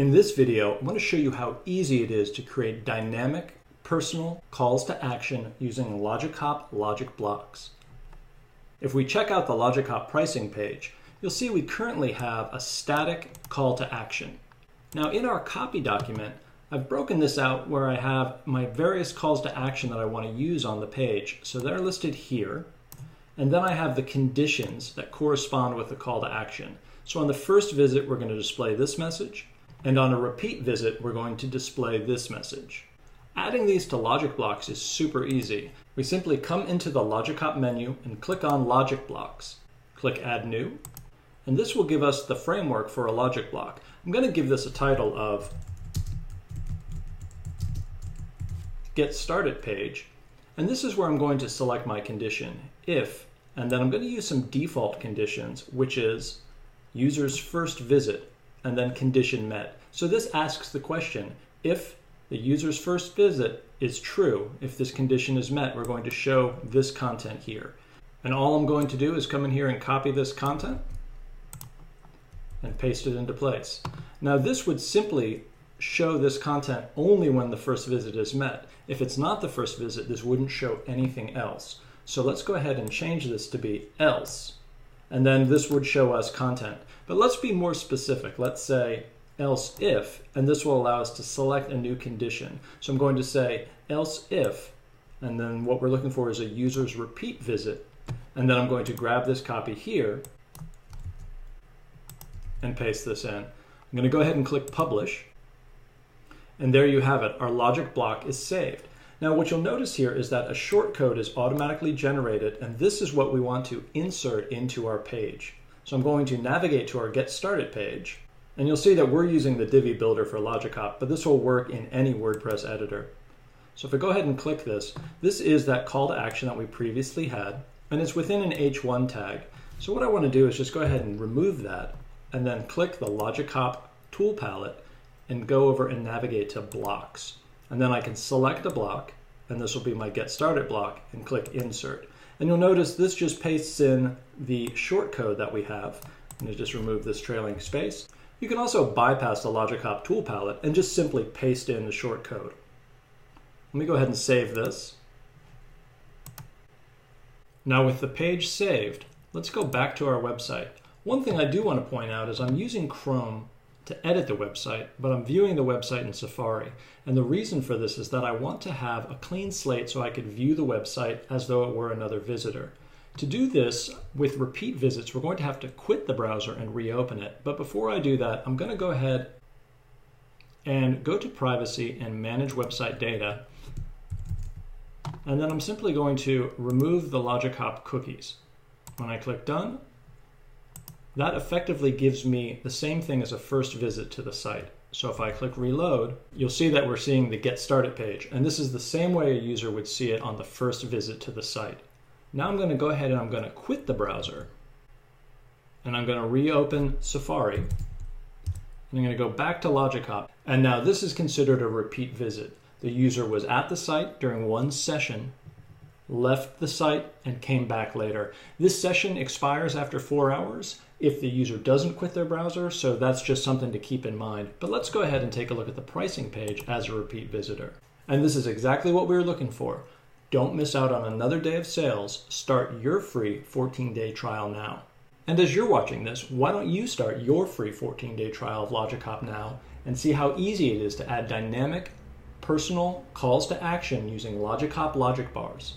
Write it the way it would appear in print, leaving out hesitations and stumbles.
In this video, I'm going to show you how easy it is to create dynamic, personal calls to action using Logic Hop logic blocks. If we check out the Logic Hop pricing page, you'll see we currently have a static call to action. Now in our copy document, I've broken this out where I have my various calls to action that I want to use on the page. So they're listed here. And then I have the conditions that correspond with the call to action. So on the first visit, we're going to display this message. And on a repeat visit, we're going to display this message. Adding these to logic blocks is super easy. We simply come into the Logic Hop menu and click on Logic Blocks. Click Add New. And this will give us the framework for a logic block. I'm going to give this a title of Get Started Page. And this is where I'm going to select my condition, if, and then I'm going to use some default conditions, which is user's first visit, and then condition met. So this asks the question, if the user's first visit is true, if this condition is met, we're going to show this content here. And all I'm going to do is come in here and copy this content and paste it into place. Now this would simply show this content only when the first visit is met. If it's not the first visit, this wouldn't show anything else. So let's go ahead and change this to be else. And then this would show us content. But let's be more specific. Let's say else if, and this will allow us to select a new condition. So I'm going to say else if, and then what we're looking for is a user's repeat visit. And then I'm going to grab this copy here and paste this in. I'm going to go ahead and click publish. And there you have it. Our logic block is saved. Now what you'll notice here is that a shortcode is automatically generated, and this is what we want to insert into our page. So I'm going to navigate to our Get Started page, and you'll see that we're using the Divi Builder for Logic Hop, but this will work in any WordPress editor. So if I go ahead and click this, this is that call to action that we previously had, and it's within an H1 tag. So what I want to do is just go ahead and remove that, and then click the Logic Hop tool palette, and go over and navigate to blocks. And then I can select a block, and this will be my Get Started block, and click Insert. And you'll notice this just pastes in the shortcode that we have. I'm going to just remove this trailing space. You can also bypass the Logic Hop tool palette and just simply paste in the shortcode. Let me go ahead and save this. Now with the page saved, let's go back to our website. One thing I do want to point out is I'm using Chrome to edit the website, but I'm viewing the website in Safari. And the reason for this is that I want to have a clean slate so I could view the website as though it were another visitor. To do this with repeat visits, we're going to have to quit the browser and reopen it. But before I do that, I'm going to go ahead and go to Privacy and Manage Website Data. And then I'm simply going to remove the Logic Hop cookies. When I click Done, that effectively gives me the same thing as a first visit to the site. So if I click Reload, you'll see that we're seeing the Get Started page. And this is the same way a user would see it on the first visit to the site. Now I'm going to go ahead and I'm going to quit the browser. And I'm going to reopen Safari. And I'm going to go back to Logic Hop. And now this is considered a repeat visit. The user was at the site during one session, left the site, and came back later. This session expires after 4 hours if the user doesn't quit their browser, so that's just something to keep in mind. But let's go ahead and take a look at the pricing page as a repeat visitor. And this is exactly what we were looking for. Don't miss out on another day of sales. Start your free 14-day trial now. And as you're watching this, why don't you start your free 14-day trial of Logic Hop now and see how easy it is to add dynamic, personal calls to action using Logic Hop logic bars.